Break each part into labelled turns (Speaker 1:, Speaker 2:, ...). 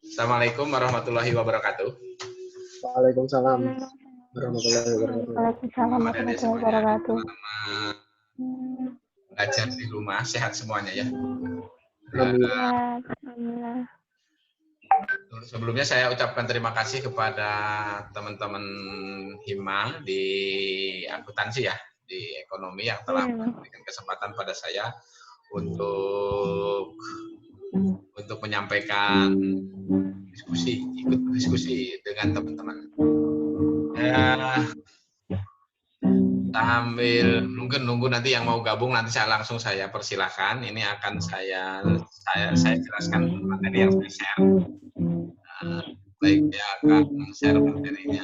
Speaker 1: Assalamualaikum warahmatullahi wabarakatuh.
Speaker 2: Waalaikumsalam warahmatullahi wabarakatuh.
Speaker 3: Waalaikumsalam
Speaker 1: Adik-adik
Speaker 3: warahmatullahi
Speaker 1: semuanya,
Speaker 3: wabarakatuh.
Speaker 1: selamat belajar di rumah, sehat semuanya ya.
Speaker 2: Amin.
Speaker 3: Ya, alhamdulillah.
Speaker 1: Sebelumnya saya ucapkan terima kasih kepada teman-teman Hima di akuntansi ya, di ekonomi yang telah memberikan kesempatan pada saya untuk menyampaikan ikut diskusi dengan teman-teman. Sambil nunggu nanti yang mau gabung, nanti saya persilahkan. Ini akan saya jelaskan materi yang saya share. Baik, dia akan share materinya.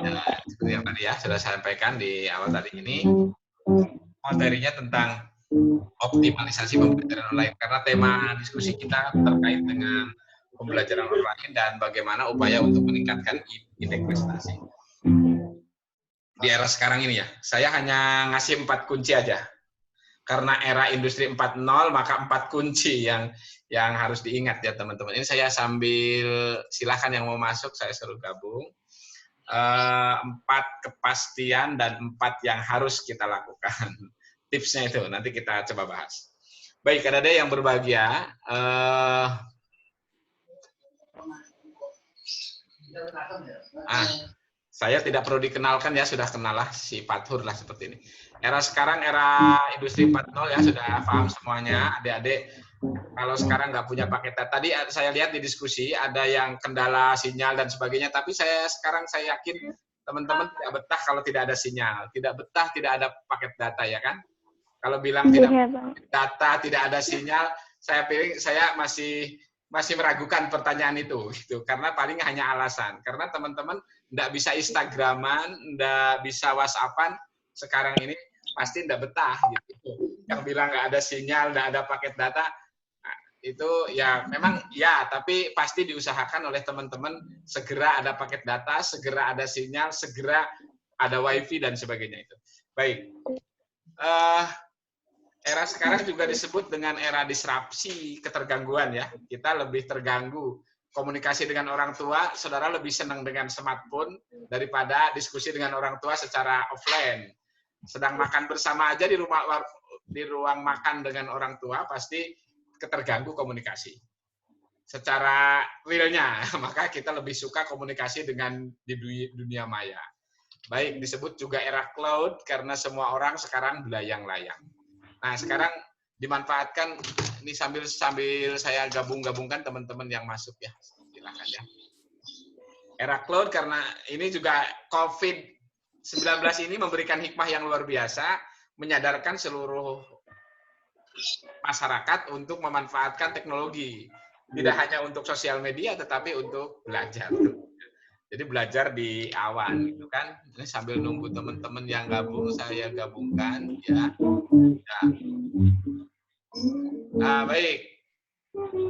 Speaker 1: Ya, seperti yang tadi ya sudah saya sampaikan di awal tadi ini, materinya tentang optimalisasi pembelajaran online, karena tema diskusi kita terkait dengan pembelajaran online dan bagaimana upaya untuk meningkatkan indeks prestasi. Di era sekarang ini ya, saya hanya ngasih 4 kunci aja. Karena era industri 4.0, maka 4 kunci yang harus diingat ya teman-teman. Ini saya sambil, silahkan yang mau masuk, saya suruh gabung. 4 kepastian dan 4 yang harus kita lakukan. Tipsnya itu, nanti kita coba bahas. Baik, adik-adik yang berbahagia, saya tidak perlu dikenalkan ya, sudah kenal lah si Fathur lah seperti ini. Era sekarang, era industri 4.0 ya, sudah paham semuanya. Adik-adik, kalau sekarang nggak punya paket data, tadi saya lihat di diskusi, ada yang kendala sinyal dan sebagainya, tapi sekarang saya yakin teman-teman tidak betah kalau tidak ada sinyal. Tidak betah, tidak ada paket data ya kan? Kalau bilang tidak paket data, tidak ada sinyal, saya masih meragukan pertanyaan itu, gitu. Karena paling hanya alasan. Karena teman-teman nggak bisa Instagraman, nggak bisa WhatsAppan, sekarang ini pasti nggak betah. Gitu. Yang bilang nggak ada sinyal, nggak ada paket data, itu ya memang ya, tapi pasti diusahakan oleh teman-teman segera ada paket data, segera ada sinyal, segera ada wifi dan sebagainya itu. Baik. Era sekarang juga disebut dengan era disrupsi, ketergangguan ya. Kita lebih terganggu. Komunikasi dengan orang tua, saudara lebih senang dengan smartphone daripada diskusi dengan orang tua secara offline. Sedang makan bersama aja di ruang makan dengan orang tua, pasti keterganggu komunikasi. Secara realnya, maka kita lebih suka komunikasi dengan di dunia maya. Baik, disebut juga era cloud, karena semua orang sekarang belayang-layang. Nah, sekarang dimanfaatkan, ini sambil saya gabungkan teman-teman yang masuk ya, silakan ya. Era cloud karena ini juga COVID-19 ini memberikan hikmah yang luar biasa, menyadarkan seluruh masyarakat untuk memanfaatkan teknologi. Tidak hanya untuk sosial media, tetapi untuk belajar. Jadi belajar di awan, gitu kan. Ini sambil nunggu teman-teman yang gabung, saya gabungkan ya. Baik.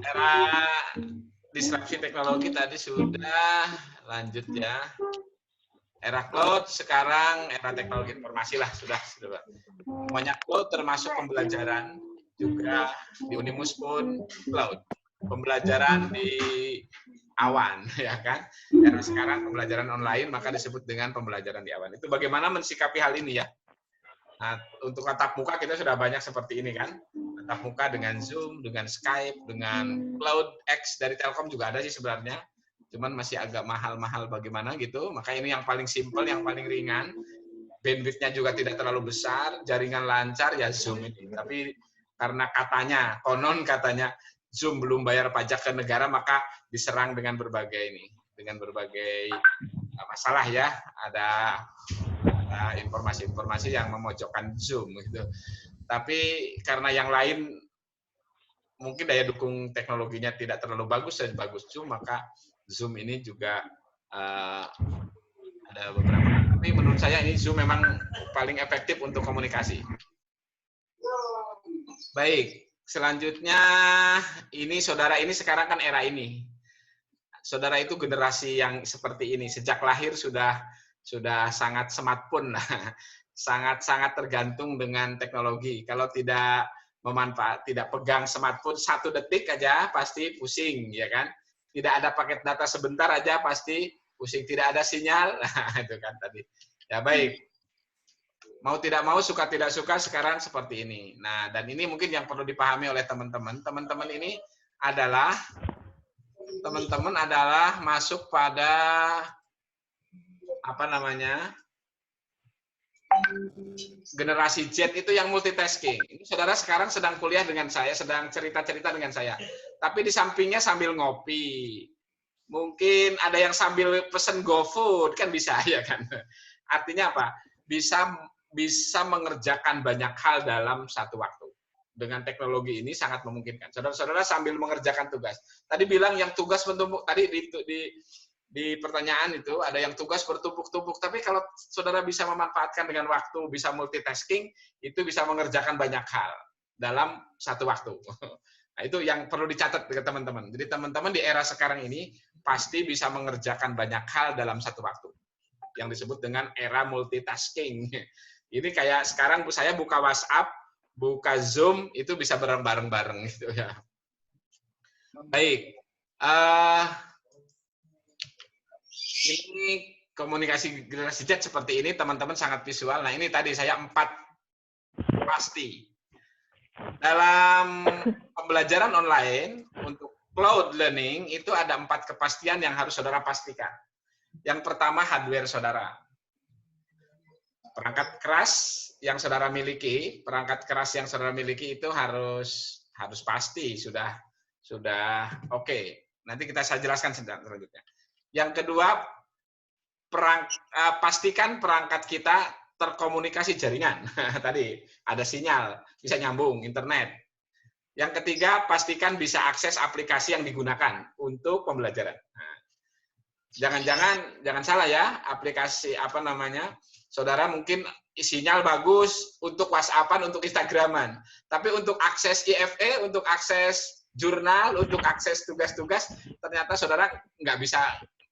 Speaker 1: Era disrupsi teknologi tadi sudah, lanjut ya. Era cloud, sekarang era teknologi informasi lah, sudah. Semuanya cloud termasuk pembelajaran, juga di Unimus pun cloud. Pembelajaran di awan, ya kan? Era sekarang pembelajaran online, maka disebut dengan pembelajaran di awan. Itu bagaimana mensikapi hal ini ya? Nah, untuk tatap muka kita sudah banyak seperti ini kan? Tatap muka dengan Zoom, dengan Skype, dengan Cloud X dari Telkom juga ada sih sebenarnya. Cuman masih agak mahal-mahal bagaimana gitu. Maka ini yang paling simple, yang paling ringan. Bandwidth-nya juga tidak terlalu besar, jaringan lancar ya Zoom ini. Tapi karena konon katanya Zoom belum bayar pajak ke negara, maka diserang dengan berbagai masalah ya. Ada informasi-informasi yang memojokkan Zoom gitu. Tapi karena yang lain mungkin daya dukung teknologinya tidak terlalu bagus dan bagus Zoom, maka Zoom ini juga ada beberapa. Tapi menurut saya ini Zoom memang paling efektif untuk komunikasi. Baik, selanjutnya ini saudara ini sekarang kan era ini. Saudara itu generasi yang seperti ini, sejak lahir sudah sangat smartphone, sangat tergantung dengan teknologi. Kalau tidak tidak pegang smartphone 1 detik aja pasti pusing, ya kan? Tidak ada paket data sebentar aja pasti pusing, tidak ada sinyal, nah, itu kan tadi. Ya baik, mau tidak mau, suka tidak suka sekarang seperti ini. Nah, dan ini mungkin yang perlu dipahami oleh teman-teman. Teman-teman ini adalah masuk pada apa namanya, generasi Z itu yang multitasking. Ini saudara sekarang sedang kuliah dengan saya, sedang cerita-cerita dengan saya. Tapi di sampingnya sambil ngopi. Mungkin ada yang sambil pesen GoFood, kan bisa ya kan. Artinya apa? Bisa mengerjakan banyak hal dalam satu waktu. Dengan teknologi ini sangat memungkinkan. Saudara-saudara sambil mengerjakan tugas. Tadi bilang yang tugas bertumpuk, tadi di pertanyaan itu ada yang tugas bertumpuk-tumpuk, tapi kalau saudara bisa memanfaatkan dengan waktu, bisa multitasking, itu bisa mengerjakan banyak hal dalam satu waktu. Nah, itu yang perlu dicatat ke teman-teman. Jadi teman-teman di era sekarang ini pasti bisa mengerjakan banyak hal dalam satu waktu, yang disebut dengan era multitasking. Ini kayak sekarang saya buka WhatsApp, buka Zoom, itu bisa bareng-bareng gitu ya. Baik. Ini komunikasi generasi Z seperti ini, teman-teman sangat visual. Nah, ini tadi saya 4 pasti. Dalam pembelajaran online, untuk cloud learning, itu ada 4 kepastian yang harus saudara pastikan. Yang pertama, hardware saudara. Perangkat keras yang saudara miliki, itu harus pasti, sudah oke. Nanti saya jelaskan selanjutnya. Yang kedua, pastikan perangkat kita terkomunikasi jaringan. Tadi ada sinyal, bisa nyambung internet. Yang ketiga, pastikan bisa akses aplikasi yang digunakan untuk pembelajaran. Jangan salah ya, aplikasi apa namanya, saudara mungkin sinyal bagus untuk WhatsApp-an, untuk Instagram-an. Tapi untuk akses IFE, untuk akses jurnal, untuk akses tugas-tugas, ternyata saudara nggak bisa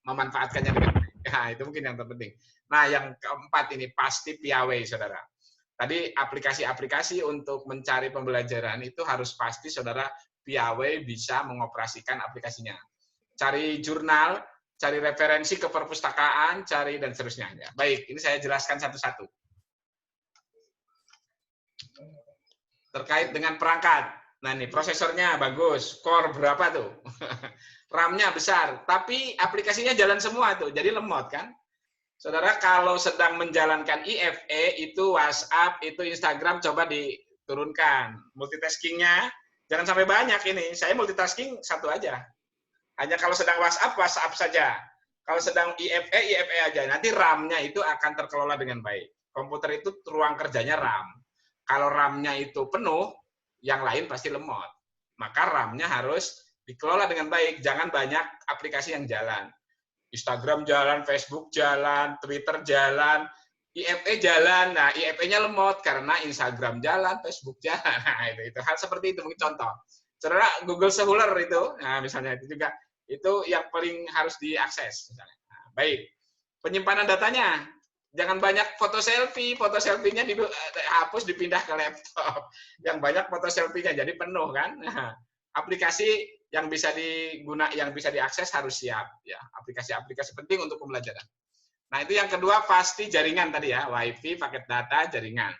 Speaker 1: memanfaatkannya dengan baik. Nah, itu mungkin yang terpenting. Nah, yang keempat ini pasti piawai, saudara. Tadi aplikasi-aplikasi untuk mencari pembelajaran itu harus pasti saudara piawai bisa mengoperasikan aplikasinya. Cari jurnal, cari referensi ke perpustakaan, cari dan seterusnya. Ya, baik, ini saya jelaskan satu-satu. Terkait dengan perangkat. Nah, ini prosesornya bagus, core berapa tuh? RAM-nya besar, tapi aplikasinya jalan semua tuh, jadi lemot kan? Saudara kalau sedang menjalankan IFE, itu WhatsApp, itu Instagram, coba diturunkan. Multitasking-nya, jangan sampai banyak ini. Saya multitasking satu aja. Hanya kalau sedang WhatsApp, WhatsApp saja. Kalau sedang IFE, IFE aja. Nanti RAM-nya itu akan terkelola dengan baik. Komputer itu ruang kerjanya RAM. Kalau RAM-nya itu penuh, yang lain pasti lemot. Maka RAM-nya harus dikelola dengan baik, jangan banyak aplikasi yang jalan. Instagram jalan, Facebook jalan, Twitter jalan, IFE jalan. Nah, IFE-nya lemot karena Instagram jalan, Facebook jalan. Nah, itu hal seperti itu mungkin contoh. Saudara Google Scholar itu, nah misalnya itu juga itu yang paling harus diakses misalnya. Nah, baik. Penyimpanan datanya, jangan banyak foto selfie-nya dihapus dipindah ke laptop. Yang banyak foto selfie-nya jadi penuh kan. Nah, aplikasi yang bisa diakses harus siap ya, aplikasi-aplikasi penting untuk pembelajaran. Nah, itu yang kedua pasti jaringan tadi ya, WiFi, paket data, jaringan.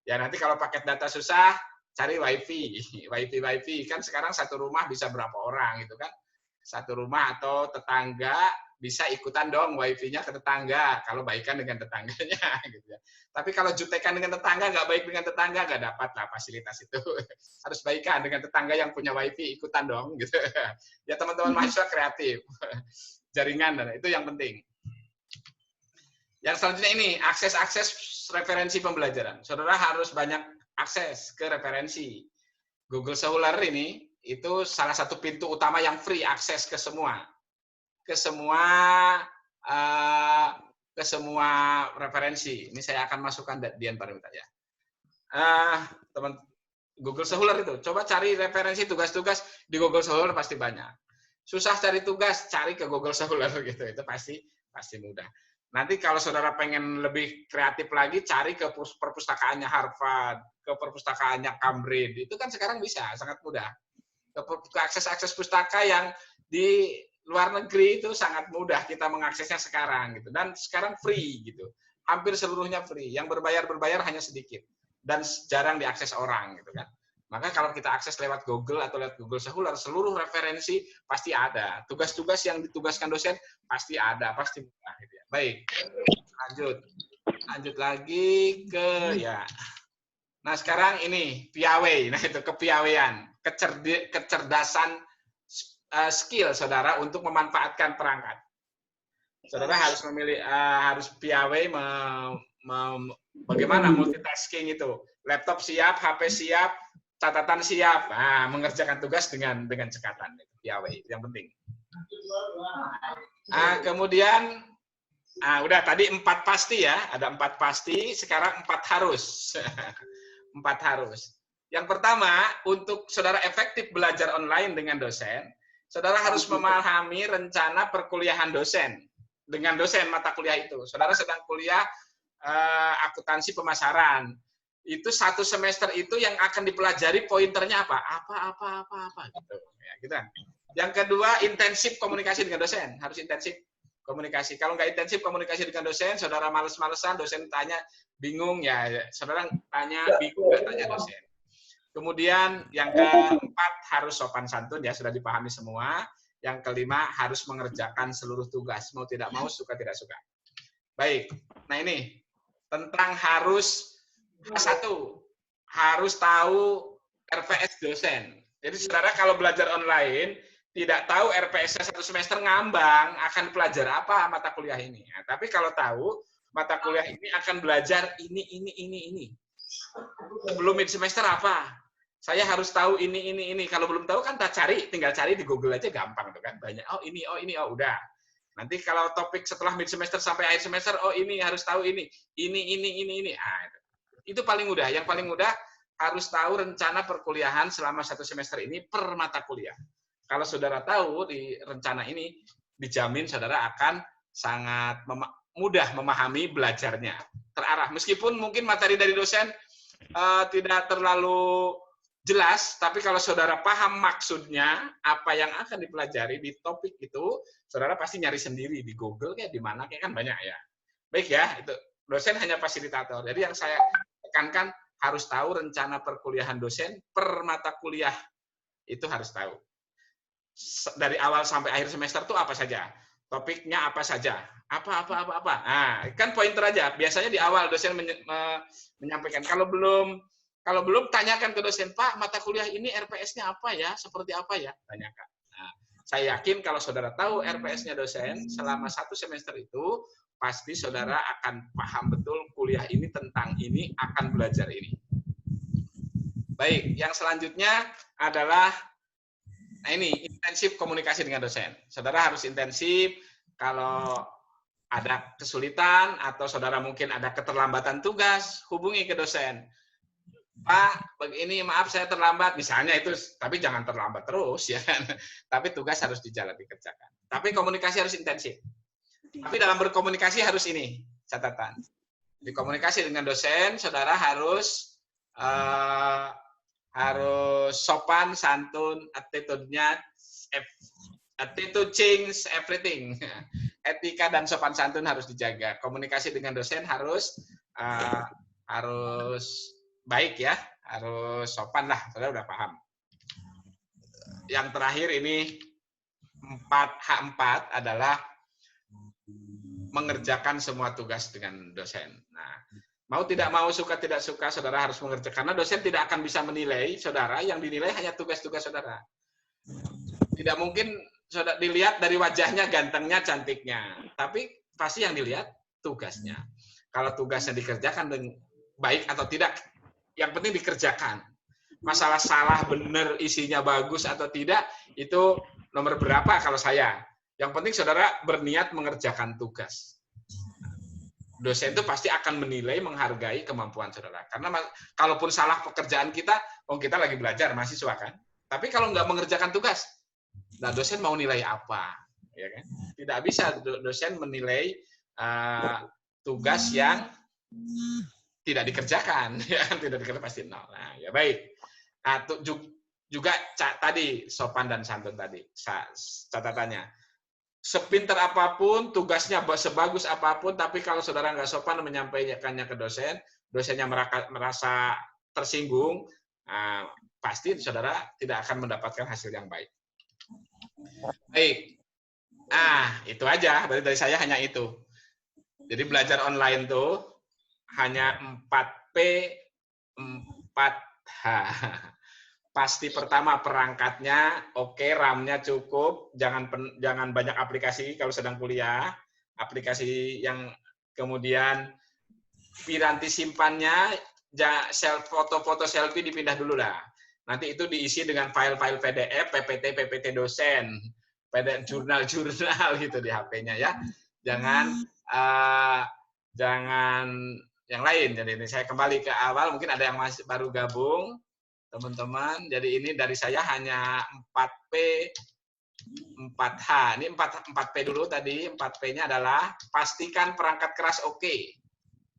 Speaker 1: Ya, nanti kalau paket data susah, cari WiFi kan sekarang satu rumah bisa berapa orang gitu kan. Satu rumah atau tetangga bisa ikutan dong WiFi-nya ke tetangga kalau baikan dengan tetangganya gitu ya. Tapi kalau jutekan dengan tetangga, nggak baik dengan tetangga, nggak dapat lah fasilitas itu. Harus baikan dengan tetangga yang punya WiFi, ikutan dong gitu. Ya teman-teman mahasiswa kreatif. Jaringan dan itu yang penting. Yang selanjutnya ini akses referensi pembelajaran. Saudara harus banyak akses ke referensi. Google Scholar ini itu salah satu pintu utama yang free akses ke semua referensi. Ini saya akan masukkan Dian Paramita ya. Teman Google Scholar itu, coba cari referensi tugas-tugas di Google Scholar pasti banyak. Susah cari tugas, cari ke Google Scholar gitu. Itu pasti mudah. Nanti kalau saudara pengen lebih kreatif lagi, cari ke perpustakaannya Harvard, ke perpustakaannya Cambridge. Itu kan sekarang bisa, sangat mudah. Ke akses-akses pustaka yang di luar negeri itu sangat mudah kita mengaksesnya sekarang gitu. Dan sekarang free gitu. Hampir seluruhnya free. Yang berbayar hanya sedikit dan jarang diakses orang gitu kan. Maka kalau kita akses lewat Google atau lewat Google Scholar, seluruh referensi pasti ada. Tugas-tugas yang ditugaskan dosen pasti ada, pasti mudah gitu ya. Baik. Lanjut lagi ke ya. Nah, sekarang ini piawai. Nah, itu kepiawaian, kecerdasan skill saudara untuk memanfaatkan perangkat. Saudara harus memilih harus piawai bagaimana multitasking itu. Laptop siap, HP siap, catatan siap. Nah, mengerjakan tugas dengan cekatan. Piawai itu yang penting. Kemudian udah tadi 4 pasti ya, ada 4 pasti, sekarang 4 harus. 4 harus. Yang pertama, untuk saudara efektif belajar online dengan dosen, saudara harus memahami rencana perkuliahan dosen. Dengan dosen mata kuliah itu. Saudara sedang kuliah akuntansi pemasaran. Itu 1 semester itu yang akan dipelajari pointernya apa? Apa gitu. Ya, gitu. Yang kedua, intensif komunikasi dengan dosen. Harus intensif komunikasi. Kalau nggak intensif komunikasi dengan dosen, saudara males-malesan, dosen tanya bingung ya, saudara tanya bingung nggak tanya dosen. Kemudian yang keempat harus sopan santun ya, sudah dipahami semua. Yang kelima harus mengerjakan seluruh tugas, mau tidak mau, suka tidak suka. Baik, nah ini tentang harus H1, harus tahu RPS dosen. Jadi saudara kalau belajar online, tidak tahu RPS-nya 1 semester ngambang, akan belajar apa mata kuliah ini. Nah, tapi kalau tahu mata kuliah ini akan belajar ini. Sebelum mid semester apa? Saya harus tahu ini. Kalau belum tahu kan tinggal cari di Google aja gampang tuh kan. Banyak. Oh ini, udah. Nanti kalau topik setelah mid semester sampai akhir semester, oh ini harus tahu ini. Ini. Itu paling mudah. Yang paling mudah harus tahu rencana perkuliahan selama 1 semester ini per mata kuliah. Kalau saudara tahu di rencana ini, dijamin saudara akan sangat mudah memahami belajarnya. Terarah. Meskipun mungkin materi dari dosen tidak terlalu jelas, tapi kalau saudara paham maksudnya, apa yang akan dipelajari di topik itu, saudara pasti nyari sendiri di Google, kayak di mana, kayak kan banyak ya. Baik ya, itu dosen hanya fasilitator. Jadi yang saya tekankan, harus tahu rencana perkuliahan dosen per mata kuliah. Itu harus tahu. Dari awal sampai akhir semester itu apa saja. Topiknya apa saja. Apa. Nah, kan pointer aja. Biasanya di awal dosen menyampaikan. Kalau belum tanyakan ke dosen, Pak, mata kuliah ini RPS-nya apa ya? Seperti apa ya? Tanyakan. Nah, saya yakin kalau saudara tahu RPS-nya dosen selama 1 semester itu, pasti saudara akan paham betul kuliah ini tentang ini, akan belajar ini. Baik, yang selanjutnya adalah nah ini, intensif komunikasi dengan dosen. Saudara harus intensif kalau ada kesulitan atau saudara mungkin ada keterlambatan tugas, hubungi ke dosen. Pak, begini maaf saya terlambat, misalnya itu, tapi jangan terlambat terus ya kan. Tapi tugas harus dikerjakan. Tapi komunikasi harus intensif. Tapi dalam berkomunikasi harus ini catatan. Di komunikasi dengan dosen, saudara harus sopan, santun, attitude-nya, attitude change everything. Etika dan sopan santun harus dijaga. Komunikasi dengan dosen harus baik ya, harus sopan lah, saudara udah paham. Yang terakhir ini 4H4 adalah mengerjakan semua tugas dengan dosen. Nah, mau tidak mau, suka tidak suka, saudara harus mengerjakan. Karena dosen tidak akan bisa menilai saudara, yang dinilai hanya tugas-tugas saudara. Tidak mungkin saudara dilihat dari wajahnya, gantengnya, cantiknya. Tapi pasti yang dilihat tugasnya. Kalau tugasnya dikerjakan dengan baik atau tidak, yang penting dikerjakan. Masalah salah, benar, isinya bagus atau tidak, itu nomor berapa kalau saya. Yang penting saudara berniat mengerjakan tugas. Dosen itu pasti akan menilai, menghargai kemampuan saudara. Karena kalaupun salah pekerjaan kita, kita lagi belajar, mahasiswa kan. Tapi kalau nggak mengerjakan tugas, nah dosen mau nilai apa? Ya kan? Tidak bisa dosen menilai tugas yang tidak dikerjakan, ya tidak dikerjakan pasti nol. Nah, ya baik. Nah, juga tadi sopan dan santun tadi catatannya. Sepinter apapun, tugasnya sebagus apapun, tapi kalau saudara nggak sopan menyampaikannya ke dosen, dosennya merasa tersinggung, pasti saudara tidak akan mendapatkan hasil yang baik. Baik. Itu aja. Berarti dari saya hanya itu. Jadi belajar online tuh hanya 4P, 4H. Pasti pertama perangkatnya, oke, RAM-nya cukup, jangan banyak aplikasi kalau sedang kuliah, aplikasi yang kemudian piranti simpannya, foto-foto selfie dipindah dulu lah. Nanti itu diisi dengan file-file PDF, PPT dosen, jurnal-jurnal gitu di HP-nya ya. Jangan yang lain. Jadi ini saya kembali ke awal, mungkin ada yang masih baru gabung, teman-teman. Jadi ini dari saya hanya 4P, 4H. Ini 4P dulu tadi. 4P-nya adalah pastikan perangkat keras oke.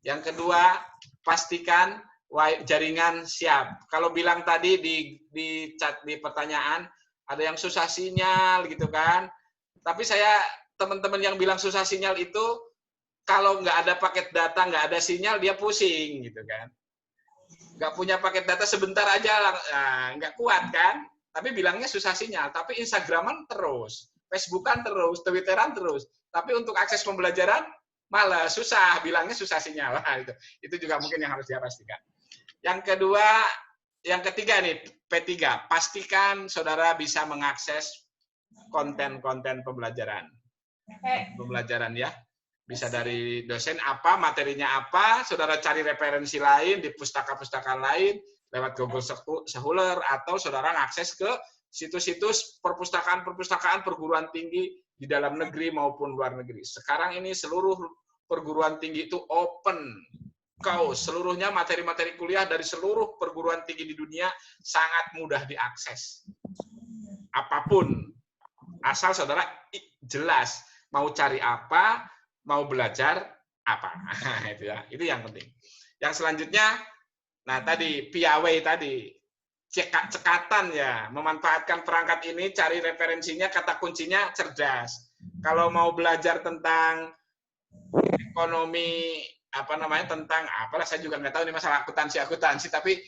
Speaker 1: Yang kedua, pastikan jaringan siap. Kalau bilang tadi di chat di pertanyaan ada yang susah sinyal gitu kan. Tapi teman-teman yang bilang susah sinyal itu kalau nggak ada paket data, nggak ada sinyal, dia pusing gitu kan. Nggak punya paket data sebentar aja, nggak kuat kan. Tapi bilangnya susah sinyal. Tapi Instagraman terus, Facebookan terus, Twitteran terus. Tapi untuk akses pembelajaran malah susah, bilangnya susah sinyal. Itu juga mungkin yang harus dia pastikan. Yang ketiga nih, P3. Pastikan saudara bisa mengakses konten-konten pembelajaran. Pembelajaran ya. Bisa dari dosen apa, materinya apa, saudara cari referensi lain di pustaka-pustaka lain, lewat Google Scholar, atau saudara mengakses ke situs-situs perpustakaan perguruan tinggi di dalam negeri maupun luar negeri. Sekarang ini seluruh perguruan tinggi itu open. Seluruhnya materi-materi kuliah dari seluruh perguruan tinggi di dunia sangat mudah diakses. Apapun, asal saudara jelas mau cari apa, mau belajar apa. Itu ya, itu yang penting. Yang selanjutnya, tadi piawai tadi, cekatan ya, memanfaatkan perangkat ini, cari referensinya, kata kuncinya cerdas. Kalau mau belajar tentang ekonomi, tentang apalah, saya juga nggak tahu ini masalah akuntansi, tapi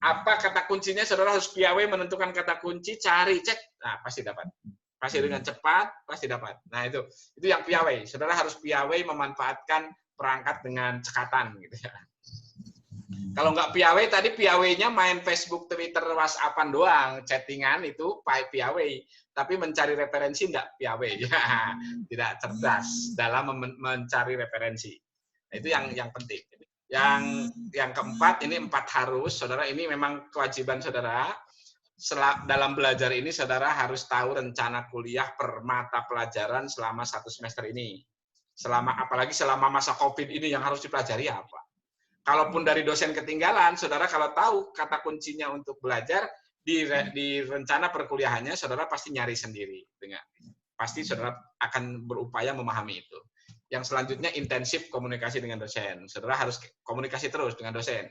Speaker 1: apa kata kuncinya, saudara harus piawai menentukan kata kunci, cari, cek, pasti dapat. Pasti dengan cepat, pasti dapat. Nah, itu yang piawai. Saudara harus piawai memanfaatkan perangkat dengan cekatan gitu ya. Kalau nggak piawai, tadi piawainya main Facebook, Twitter, WhatsApp-an doang, chattingan itu piawai. Tapi mencari referensi nggak piawai. Ya, tidak cerdas dalam mencari referensi. Nah, itu yang penting. Yang keempat, ini 4 harus, saudara, ini memang kewajiban saudara. Dalam belajar ini saudara harus tahu rencana kuliah per mata pelajaran selama 1 semester ini. Apalagi selama masa COVID ini yang harus dipelajari apa. Kalaupun dari dosen ketinggalan, saudara kalau tahu kata kuncinya untuk belajar di rencana perkuliahannya, saudara pasti nyari sendiri. Pasti saudara akan berupaya memahami itu. Yang selanjutnya intensif komunikasi dengan dosen. Saudara harus komunikasi terus dengan dosen.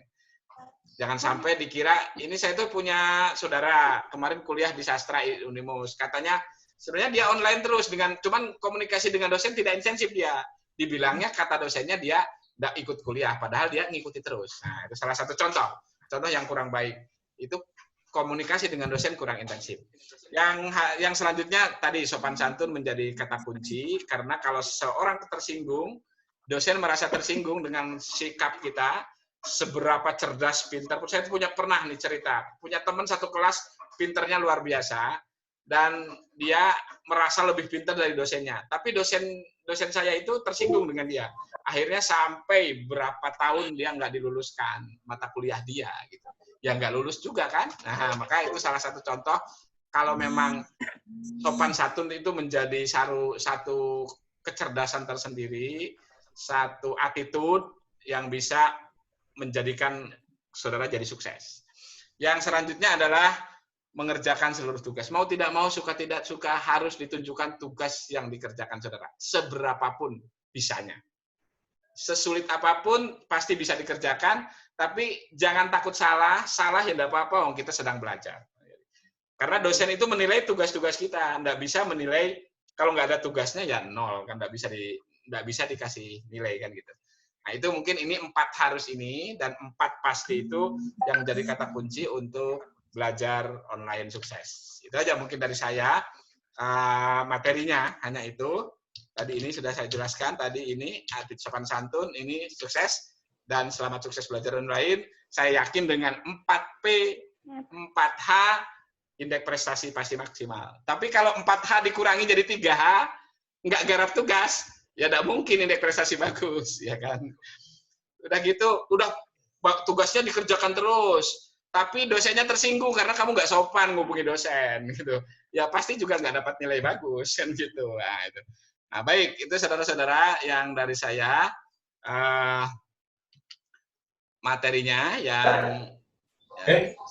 Speaker 1: Jangan sampai dikira, ini saya tuh punya saudara, kemarin kuliah di Sastra Unimus, katanya sebenarnya dia online terus, cuman komunikasi dengan dosen tidak intensif dia. Dibilangnya kata dosennya dia tidak ikut kuliah, padahal dia ngikuti terus. Nah, itu salah satu contoh yang kurang baik. Itu komunikasi dengan dosen kurang intensif. Yang selanjutnya, tadi sopan santun menjadi kata kunci, karena kalau seorang tersinggung, dosen merasa tersinggung dengan sikap kita, seberapa cerdas, pintar. Saya pernah nih cerita, punya teman satu kelas pinternya luar biasa dan dia merasa lebih pintar dari dosennya. Tapi dosen saya itu tersinggung dengan dia. Akhirnya sampai berapa tahun dia nggak diluluskan mata kuliah dia gitu. Ya nggak lulus juga kan. Nah, maka itu salah satu contoh kalau memang sopan santun itu menjadi satu kecerdasan tersendiri, satu attitude yang bisa menjadikan saudara jadi sukses. Yang selanjutnya adalah mengerjakan seluruh tugas. Mau tidak mau, suka tidak suka, harus ditunjukkan tugas yang dikerjakan saudara. Seberapapun bisanya. sesulit apapun pasti bisa dikerjakan, tapi jangan takut salah ya enggak apa-apa, kita sedang belajar. Karena dosen itu menilai tugas-tugas kita, enggak bisa menilai kalau nggak ada tugasnya ya nol, kan nggak bisa dikasih nilai kan gitu. Nah itu mungkin ini 4 harus ini dan 4 pasti itu yang jadi kata kunci untuk belajar online sukses. Itu aja mungkin dari saya. Materinya hanya itu. Tadi ini sudah saya jelaskan. Tadi ini adit sopan santun, ini sukses dan selamat sukses belajar online. Saya yakin dengan 4P, 4H, indeks prestasi pasti maksimal. Tapi kalau 4H dikurangi jadi 3H, nggak garap tugas, ya nggak mungkin indeks prestasi bagus, ya kan? Udah gitu, udah tugasnya dikerjakan terus, tapi dosennya tersinggung karena kamu nggak sopan ngubungi dosen, gitu. Ya pasti juga nggak dapat nilai bagus, kan gitu. Nah, itu. Nah, baik, itu saudara-saudara yang dari saya materinya yang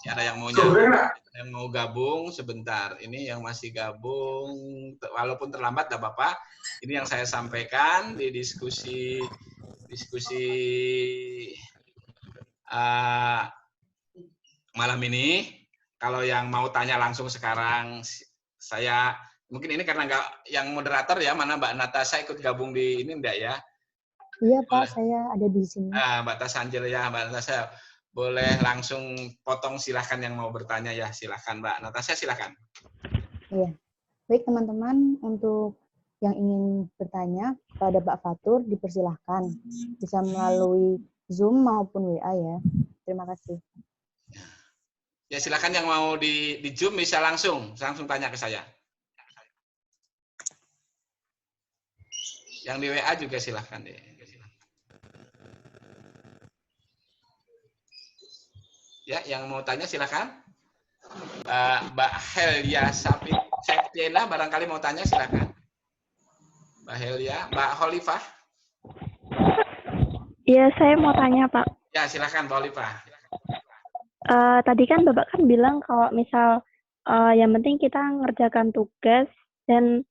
Speaker 1: ada yang mau gabung sebentar. Ini yang masih gabung, walaupun terlambat, tidak apa-apa. Ini yang saya sampaikan di diskusi malam ini. Kalau yang mau tanya langsung sekarang, saya mungkin ini karena nggak yang moderator ya, mana Mbak Natasha ikut gabung di ini enggak ya?
Speaker 3: Iya Pak, saya ada di sini.
Speaker 1: Mbak Tasanjil ya, Mbak Natasha. Boleh langsung potong, silahkan yang mau bertanya ya, silahkan Mbak Natasha, silahkan.
Speaker 3: Iya, baik teman-teman, untuk yang ingin bertanya kepada Pak Fatur dipersilahkan, bisa melalui Zoom maupun WA ya. Terima kasih.
Speaker 1: Ya silahkan yang mau di Zoom bisa langsung tanya ke saya. Yang di WA juga silahkan deh. Ya, yang mau tanya silakan. Mbak Helia Septiela barangkali mau tanya silakan. Mbak Helia, Mbak Holifah.
Speaker 4: Iya, saya mau tanya Pak.
Speaker 1: Ya, silakan Mbak Holifah.
Speaker 4: Tadi kan Bapak kan bilang kalau misal yang penting kita ngerjakan tugas dan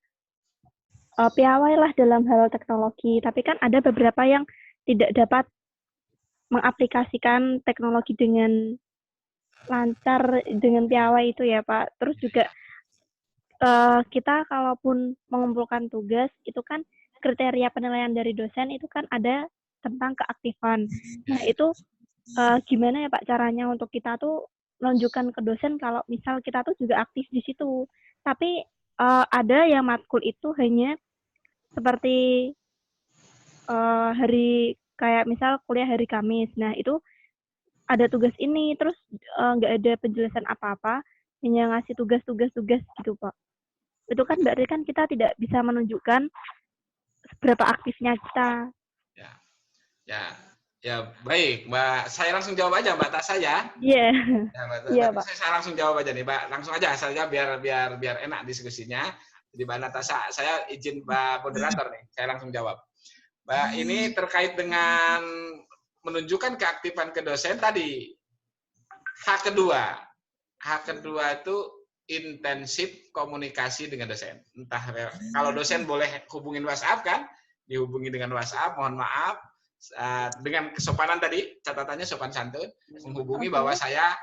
Speaker 4: piawai lah dalam hal teknologi. Tapi kan ada beberapa yang tidak dapat mengaplikasikan teknologi dengan lancar, dengan piawai itu ya Pak. Terus juga kita kalaupun mengumpulkan tugas, itu kan kriteria penilaian dari dosen itu kan ada tentang keaktifan. Nah itu gimana ya Pak caranya untuk kita tuh menunjukkan ke dosen kalau misal kita tuh juga aktif di situ. Tapi ada yang matkul itu hanya seperti hari kayak misal kuliah hari Kamis. Nah, itu ada tugas ini, terus nggak ada penjelasan apa-apa, hanya ngasih tugas gitu, Pak. Itu kan berarti kan kita tidak bisa menunjukkan seberapa aktifnya kita.
Speaker 1: Ya, baik, Mbak. Saya langsung jawab aja, Mbak Tasya ya.
Speaker 4: Iya.
Speaker 1: Iya, Pak. Saya langsung jawab aja nih, Mbak. Langsung aja saja biar enak diskusinya. Jadi Mbak Natasha, saya izin Mbak moderator nih. Saya langsung jawab. Mbak, ini terkait dengan menunjukkan keaktifan ke dosen tadi. H kedua itu intensif komunikasi dengan dosen. Entah kalau dosen boleh hubungin WhatsApp kan, dihubungi dengan WhatsApp, mohon maaf. Dengan kesopanan tadi, catatannya sopan santun, menghubungi bahwa saya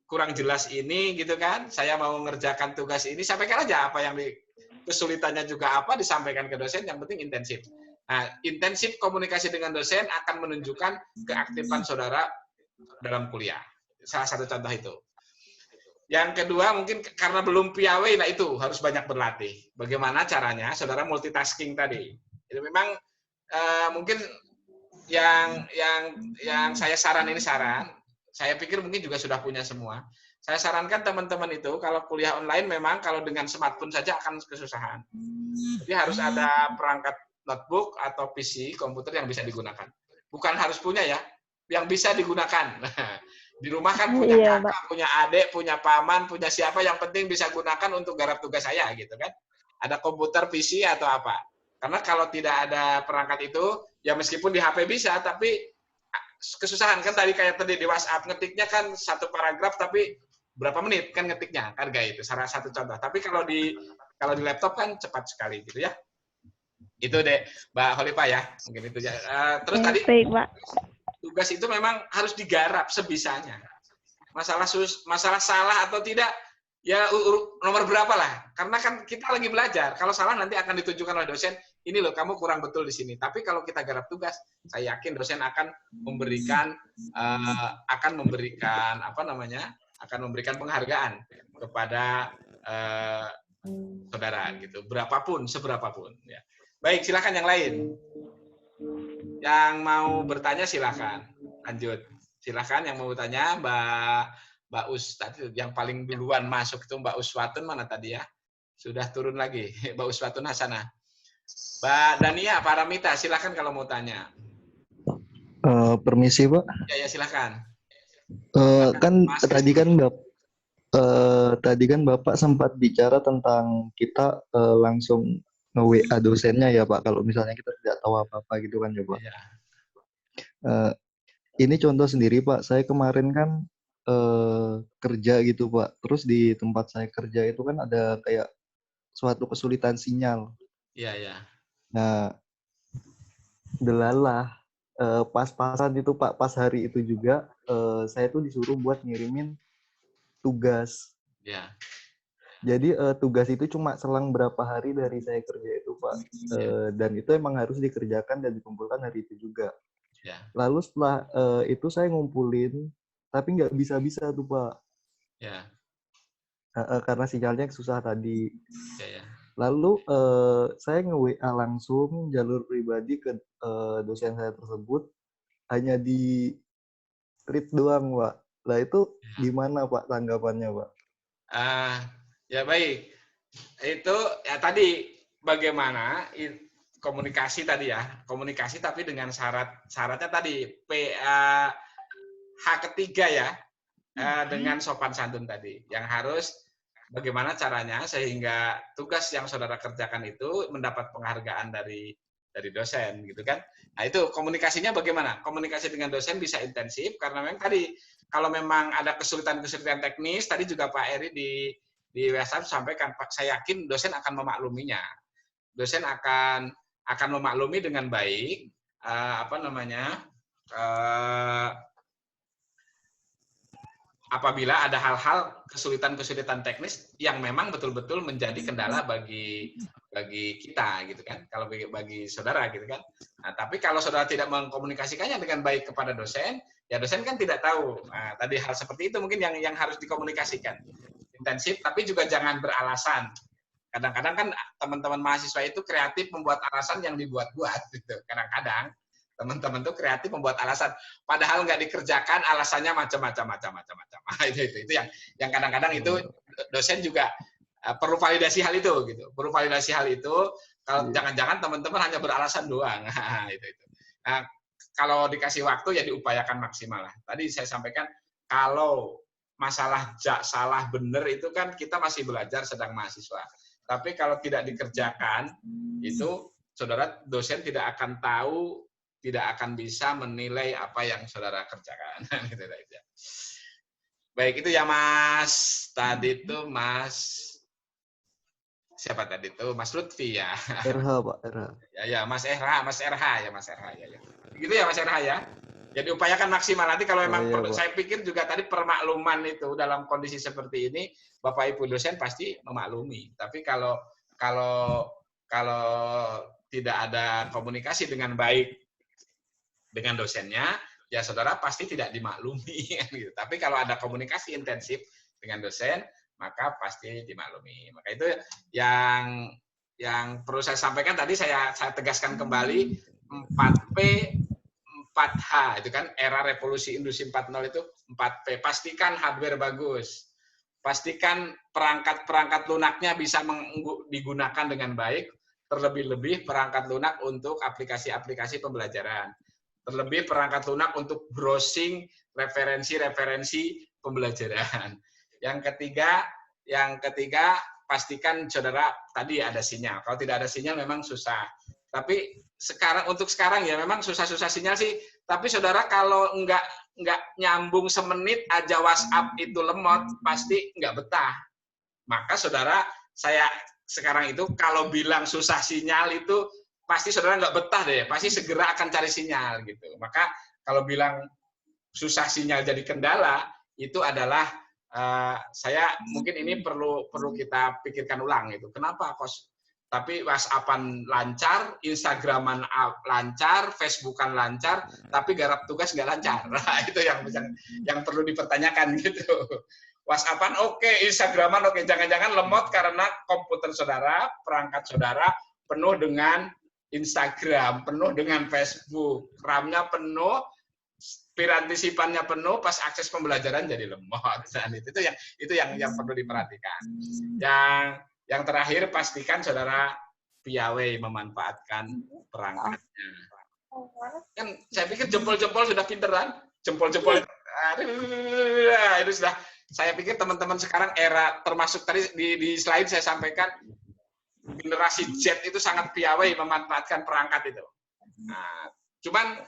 Speaker 1: kurang jelas ini gitu kan, saya mau mengerjakan tugas ini, sampaikan aja apa yang kesulitannya juga apa, disampaikan ke dosen, yang penting intensif. Nah, intensif komunikasi dengan dosen akan menunjukkan keaktifan saudara dalam kuliah. Salah satu contoh itu. Yang kedua, mungkin karena belum piawai, nah itu harus banyak berlatih. Bagaimana caranya saudara multitasking tadi. Itu memang mungkin yang saya saran, saya pikir mungkin juga sudah punya semua. Saya sarankan teman-teman itu kalau kuliah online memang kalau dengan smartphone saja akan kesusahan. Jadi harus ada perangkat notebook atau PC komputer yang bisa digunakan. Bukan harus punya ya, yang bisa digunakan. Di rumah kan punya kakak, punya adik, punya paman, punya siapa, yang penting bisa gunakan untuk garap tugas saya gitu kan. Ada komputer, PC atau apa. Karena kalau tidak ada perangkat itu, ya meskipun di HP bisa, tapi kesusahan kan tadi kayak tadi di WhatsApp, ngetiknya kan satu paragraf tapi berapa menit kan ngetiknya, harga itu salah satu contoh. Tapi kalau di laptop kan cepat sekali gitu ya. Itu deh, Mbak Khalifah ya. Mungkin itu ya. Terus
Speaker 4: Ya,
Speaker 1: tadi
Speaker 4: baik, Pak.
Speaker 1: tugas itu memang harus digarap sebisanya. Masalah salah atau tidak, ya nomor berapa lah. Karena kan kita lagi belajar. Kalau salah nanti akan ditunjukkan oleh dosen, ini loh kamu kurang betul di sini. Tapi kalau kita garap tugas, saya yakin dosen akan memberikan akan memberikan penghargaan kepada saudara gitu. Seberapapun ya. Baik, silakan yang lain. Yang mau bertanya silakan. Lanjut. Silakan yang mau bertanya, Mbak Us tadi yang paling duluan masuk itu Mbak Uswatun mana tadi ya? Sudah turun lagi, Mbak Uswatun Hasanah. Mbak Dania Paramita, silakan kalau mau tanya.
Speaker 5: Permisi, Pak.
Speaker 1: Ya silakan.
Speaker 5: Kan tadi kan Bapak sempat bicara tentang kita langsung nge-WA dosennya ya, Pak, kalau misalnya kita tidak tahu apa-apa gitu kan ya, Pak.
Speaker 1: Ya.
Speaker 5: Ini contoh sendiri, Pak. Saya kemarin kan kerja gitu, Pak. Terus di tempat saya kerja itu kan ada kayak suatu kesulitan sinyal.
Speaker 1: Iya.
Speaker 5: Nah, delalah pas-pasan itu, Pak, pas hari itu juga saya tuh disuruh buat ngirimin tugas.
Speaker 1: Ya.
Speaker 5: Jadi tugas itu cuma selang berapa hari dari saya kerja itu, Pak. Dan itu emang harus dikerjakan dan dikumpulkan hari itu juga.
Speaker 1: Ya.
Speaker 5: Lalu setelah itu saya ngumpulin, tapi nggak bisa-bisa tuh, Pak.
Speaker 1: Ya.
Speaker 5: Karena sinyalnya susah tadi.
Speaker 1: Ya.
Speaker 5: Lalu saya nge-WA langsung jalur pribadi ke dosen saya tersebut, hanya di read doang, Pak. Lah itu gimana, Pak, tanggapannya, Pak?
Speaker 1: Ya baik. Itu ya tadi bagaimana komunikasi tadi ya. Komunikasi tapi dengan syaratnya tadi H ketiga ya. Dengan sopan santun tadi. Yang harus bagaimana caranya sehingga tugas yang saudara kerjakan itu mendapat penghargaan dari dosen gitu kan. Nah, itu komunikasinya bagaimana? Komunikasi dengan dosen bisa intensif karena memang tadi kalau memang ada kesulitan-kesulitan teknis, tadi juga Pak Eri di WhatsApp sampaikan, Pak, saya yakin dosen akan memakluminya. Dosen akan memaklumi dengan baik apabila ada hal-hal kesulitan-kesulitan teknis yang memang betul-betul menjadi kendala bagi kita gitu kan, kalau bagi saudara gitu kan. Nah, tapi kalau saudara tidak mengkomunikasikannya dengan baik kepada dosen, ya dosen kan tidak tahu. Nah, tadi hal seperti itu mungkin yang harus dikomunikasikan intensif, tapi juga jangan beralasan. Kadang-kadang kan teman-teman mahasiswa itu kreatif membuat alasan yang dibuat-buat gitu. Kadang-kadang teman-teman tuh kreatif membuat alasan, padahal nggak dikerjakan, alasannya macam-macam. Itu yang kadang-kadang itu dosen juga perlu validasi hal itu gitu. Perlu validasi hal itu. Kalau jangan-jangan teman-teman hanya beralasan doang. itu. Nah, kalau dikasih waktu ya diupayakan maksimal lah. Tadi saya sampaikan kalau masalah salah benar itu kan kita masih belajar sedang mahasiswa. Tapi kalau tidak dikerjakan itu saudara dosen tidak akan tahu, tidak akan bisa menilai apa yang saudara kerjakan. Baik, itu ya Mas. Tadi itu Mas siapa tadi itu? Mas Lutfi ya.
Speaker 5: RH, Pak, RH.
Speaker 1: Ya, Mas RH ya. Begitu ya Mas RH ya. Jadi upayakan maksimal nanti kalau memang saya pikir juga tadi permakluman itu dalam kondisi seperti ini Bapak Ibu dosen pasti memaklumi. Tapi kalau tidak ada komunikasi dengan baik dengan dosennya, ya saudara pasti tidak dimaklumi. Tapi kalau ada komunikasi intensif dengan dosen, maka pasti dimaklumi. Maka itu yang perlu saya sampaikan tadi, saya tegaskan kembali 4P, 4H, itu kan era revolusi industri 4.0 itu 4P. Pastikan hardware bagus. Pastikan perangkat lunaknya bisa digunakan dengan baik, terlebih-lebih perangkat lunak untuk aplikasi-aplikasi pembelajaran. Terlebih perangkat lunak untuk browsing referensi pembelajaran. Yang ketiga pastikan saudara tadi ada sinyal. Kalau tidak ada sinyal memang susah. Tapi untuk sekarang ya memang susah-susah sinyal sih. Tapi saudara kalau nggak nyambung semenit aja WhatsApp itu lemot, pasti nggak betah. Maka saudara, saya sekarang itu kalau bilang susah sinyal itu pasti saudara nggak betah deh, pasti segera akan cari sinyal gitu. Maka kalau bilang susah sinyal jadi kendala, itu adalah saya mungkin ini perlu kita pikirkan ulang itu. Kenapa kok? Tapi WhatsApp-an lancar, Instagram-an lancar, Facebook-an lancar, tapi garap tugas nggak lancar. Nah, itu yang perlu dipertanyakan gitu. WhatsApp-an oke, Instagram-an oke. Jangan-jangan lemot karena komputer saudara, perangkat saudara penuh dengan Instagram, penuh dengan Facebook, RAM-nya penuh, pirantisipannya penuh, pas akses pembelajaran jadi lemot. Dan itu yang perlu diperhatikan. Yang terakhir, pastikan saudara piawai memanfaatkan perangkatnya. Kan saya pikir jempol-jempol sudah pinteran, jempol-jempol itu sudah. Saya pikir teman-teman sekarang era termasuk tadi di slide saya sampaikan generasi Z itu sangat piawai memanfaatkan perangkat itu. Nah, cuman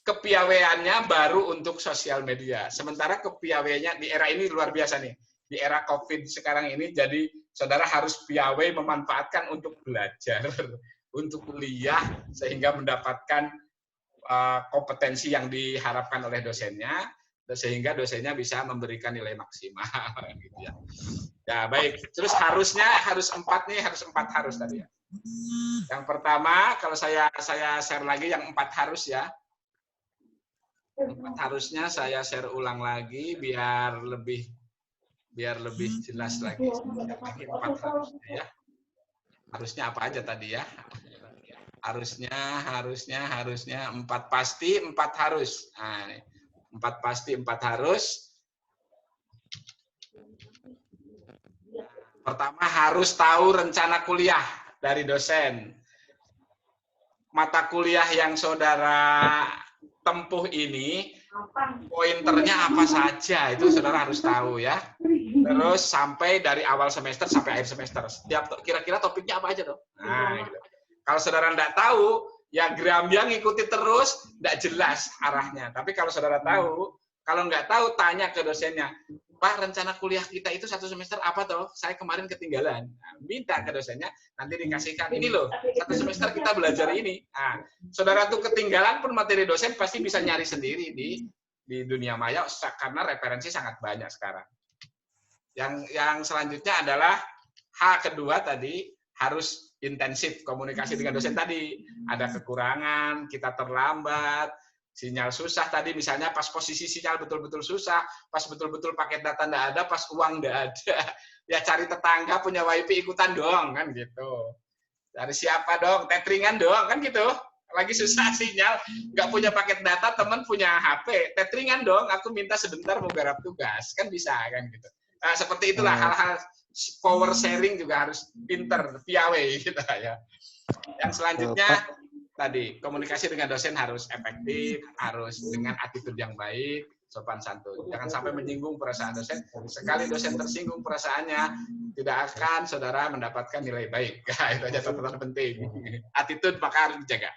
Speaker 1: kepiawaiannya baru untuk sosial media. Sementara kepiawaiannya di era ini luar biasa nih. Di era COVID sekarang ini, jadi saudara harus piawai memanfaatkan untuk belajar, untuk kuliah, sehingga mendapatkan kompetensi yang diharapkan oleh dosennya, sehingga dosennya bisa memberikan nilai maksimal. Gitu ya. Ya baik, terus harus empat harus tadi ya. Yang pertama, kalau saya share lagi yang 4 harus ya. 4 harusnya saya share ulang lagi biar lebih jelas lagi. 4 harusnya ya. Harusnya apa aja tadi ya? Harusnya 4 pasti, 4 harus. Nah, 4 pasti, 4 harus. Pertama, harus tahu rencana kuliah dari dosen. Mata kuliah yang saudara tempuh ini, pointernya apa saja, itu saudara harus tahu ya. Terus sampai dari awal semester sampai akhir semester. Kira-kira topiknya apa aja tuh? Nah, gitu. Kalau saudara tidak tahu, ya Grambia ngikuti terus, tidak jelas arahnya. Tapi kalau saudara tahu, kalau nggak tahu, tanya ke dosennya. Pak, rencana kuliah kita itu 1 semester apa toh? Saya kemarin ketinggalan. Nah, minta ke dosennya, nanti dikasihkan. Ini loh, 1 semester kita belajar ini. Nah, saudara tuh ketinggalan pun materi dosen pasti bisa nyari sendiri di dunia maya, karena referensi sangat banyak sekarang. Yang selanjutnya adalah kedua tadi, harus intensif komunikasi dengan dosen tadi. Ada kekurangan, kita terlambat, sinyal susah tadi, misalnya pas posisi sinyal betul-betul susah, pas betul-betul paket data nggak ada, pas uang nggak ada, ya cari tetangga punya wifi ikutan dong, kan gitu. Dari siapa dong, tetheringan dong, kan gitu. Lagi susah sinyal, nggak punya paket data, teman punya HP, tetheringan dong, aku minta sebentar mau garap tugas, kan bisa, kan gitu. Nah, seperti itulah hal-hal power sharing juga harus pinter, piawai gitu ya. Yang selanjutnya tadi komunikasi dengan dosen harus efektif, harus dengan attitude yang baik, sopan santun. Jangan sampai menyinggung perasaan dosen. Sekali dosen tersinggung perasaannya, tidak akan saudara mendapatkan nilai baik. Itu aja catatan penting. Attitude maka harus dijaga.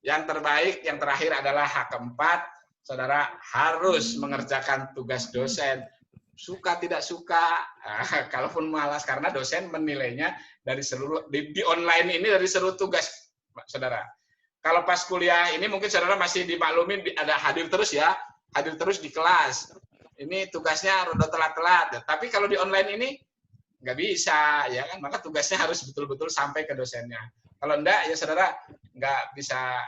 Speaker 1: Yang terbaik, yang terakhir adalah hak keempat, saudara harus mengerjakan tugas dosen. Suka tidak suka, kalaupun malas, karena dosen menilainya dari seluruh di online ini dari seluruh tugas, saudara. Kalau pas kuliah ini mungkin saudara masih dimaklumin ada hadir terus ya, hadir terus di kelas. Ini tugasnya rada telat-telat. Tapi kalau di online ini nggak bisa, ya kan? Maka tugasnya harus betul-betul sampai ke dosennya. Kalau enggak, ya saudara nggak bisa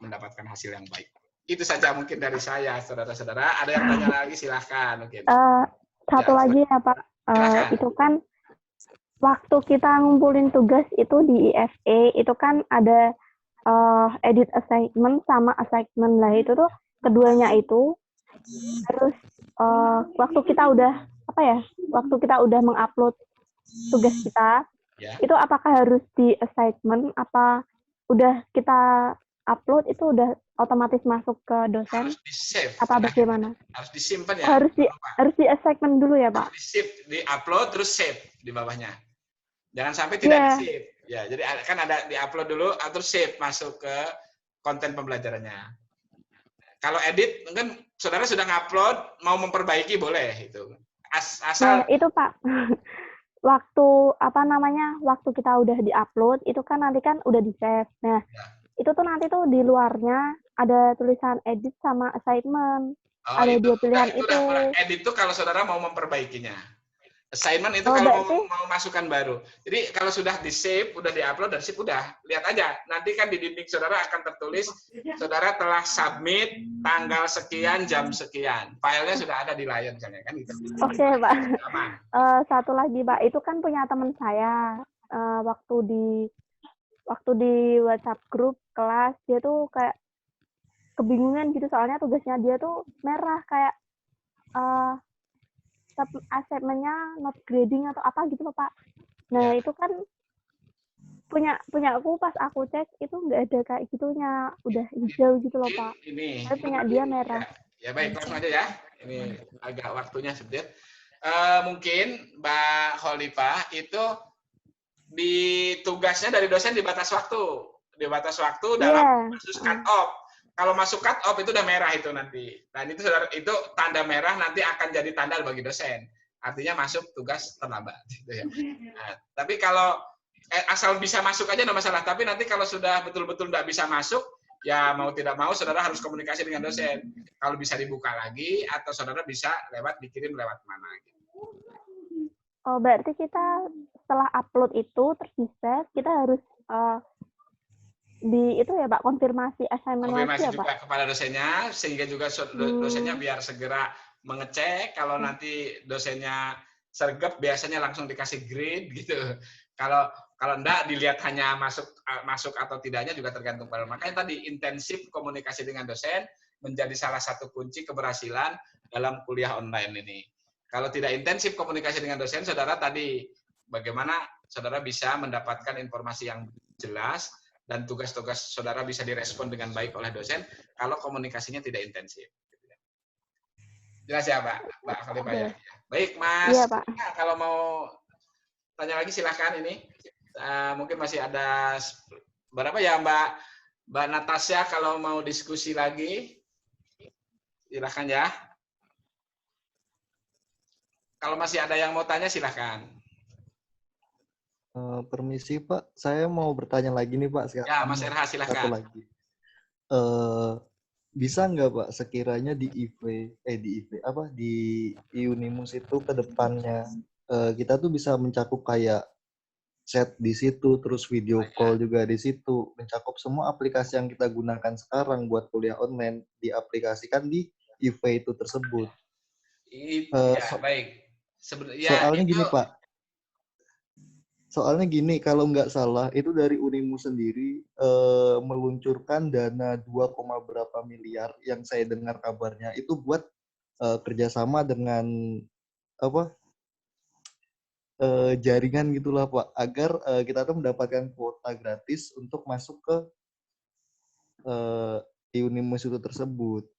Speaker 1: mendapatkan hasil yang baik. Itu saja mungkin dari saya, saudara-saudara. Ada yang tanya lagi, silahkan. Mungkin.
Speaker 4: Satu lagi ya, Pak. Itu kan waktu kita ngumpulin tugas itu di IFE, itu kan ada edit assignment sama assignment lah. Itu tuh keduanya itu. Terus waktu kita udah mengupload tugas kita, itu apakah harus di assignment, apa udah kita upload itu udah otomatis masuk ke dosen?
Speaker 1: Harus di-save.
Speaker 4: Apa bagaimana?
Speaker 1: Harus disimpan ya?
Speaker 4: Harus di assignment dulu ya, Pak?
Speaker 1: Di-save, di-upload, terus save di bawahnya. Jangan sampai tidak di-save. Ya, jadi kan ada di-upload dulu, terus save masuk ke konten pembelajarannya. Kalau edit, mungkin saudara sudah ngupload, mau memperbaiki boleh. Itu. Asal...
Speaker 4: Nah, itu Pak. waktu waktu kita udah diupload itu kan nanti kan udah di save. Nah, itu tuh nanti tuh di luarnya ada tulisan edit sama assignment.
Speaker 1: Oh,
Speaker 4: Ada
Speaker 1: itu
Speaker 4: dua pilihan
Speaker 1: itu
Speaker 4: itu.
Speaker 1: udah edit tuh kalau saudara mau memperbaikinya. Assignment itu
Speaker 4: Oh,
Speaker 1: kalau
Speaker 4: berarti
Speaker 1: mau masukkan baru. Jadi kalau sudah di save, udah diupload dari save udah lihat aja. Nanti kan di dinding saudara akan tertulis saudara telah submit tanggal sekian jam sekian. Filenya sudah ada di layar misalnya kan gitu.
Speaker 4: oke, Pak.
Speaker 1: Aman.
Speaker 4: Satu lagi, Pak. Itu kan punya teman saya. Waktu di WhatsApp grup kelas dia tuh kayak kebingungan gitu soalnya tugasnya dia tuh merah kayak assignment-nya not grading atau apa gitu loh, Pak. Nah,
Speaker 1: Ya.
Speaker 4: itu kan punya aku pas aku cek itu nggak ada kayak gitunya, udah hijau gitu loh, Pak.
Speaker 1: Ini
Speaker 4: Tapi punya dia merah.
Speaker 1: ya baik, langsung aja ya. Ini agak waktunya sedikit. Mungkin Mbak Khalifah itu di tugasnya dari dosen dibatas waktu dalam kasus cut off. Kalau masuk cut off itu udah merah itu nanti. Dan itu saudara itu tanda merah nanti akan jadi tanda bagi dosen. Artinya masuk tugas terlambat. Gitu ya. Nah, tapi kalau asal bisa masuk aja nggak masalah. Tapi nanti kalau sudah betul-betul nggak bisa masuk, ya mau tidak mau saudara harus komunikasi dengan dosen. Kalau bisa dibuka lagi atau saudara bisa dikirim lewat mana. Gitu.
Speaker 4: Oh, berarti kita setelah upload itu terus di save, kita harus itu ya Pak, konfirmasi assignment lagi ya
Speaker 1: juga
Speaker 4: Pak?
Speaker 1: kepada dosennya, sehingga juga dosennya biar segera mengecek. Kalau nanti dosennya sergap, biasanya langsung dikasih grade gitu. Kalau enggak, dilihat hanya masuk atau tidaknya juga tergantung pada. Makanya tadi intensif komunikasi dengan dosen menjadi salah satu kunci keberhasilan dalam kuliah online ini. Kalau tidak intensif komunikasi dengan dosen, saudara tadi bagaimana saudara bisa mendapatkan informasi yang jelas dan tugas-tugas saudara bisa direspon dengan baik oleh dosen kalau komunikasinya tidak intensif. Jelas ya, Mbak Khalifah ya? Baik, Mas.
Speaker 4: Iya, Pak.
Speaker 1: Kalau mau tanya lagi silahkan ini. Mungkin masih ada berapa ya, Mbak Natasha, kalau mau diskusi lagi silahkan ya. Kalau masih ada yang mau tanya silahkan.
Speaker 5: Permisi Pak, saya mau bertanya lagi nih Pak sekarang.
Speaker 1: Ya, Mas RH silahkan.
Speaker 5: Satu lagi. Bisa nggak Pak sekiranya di Unimus itu ke depannya kita tuh bisa mencakup kayak chat di situ, terus video call juga di situ, mencakup semua aplikasi yang kita gunakan sekarang buat kuliah online diaplikasikan di IV itu tersebut.
Speaker 1: Baik.
Speaker 5: Soalnya gini Pak. Soalnya gini, kalau nggak salah, itu dari Unimus sendiri meluncurkan dana 2, berapa miliar yang saya dengar kabarnya, itu buat kerjasama dengan jaringan gitulah Pak, agar kita tuh mendapatkan kuota gratis untuk masuk ke Unimus itu tersebut.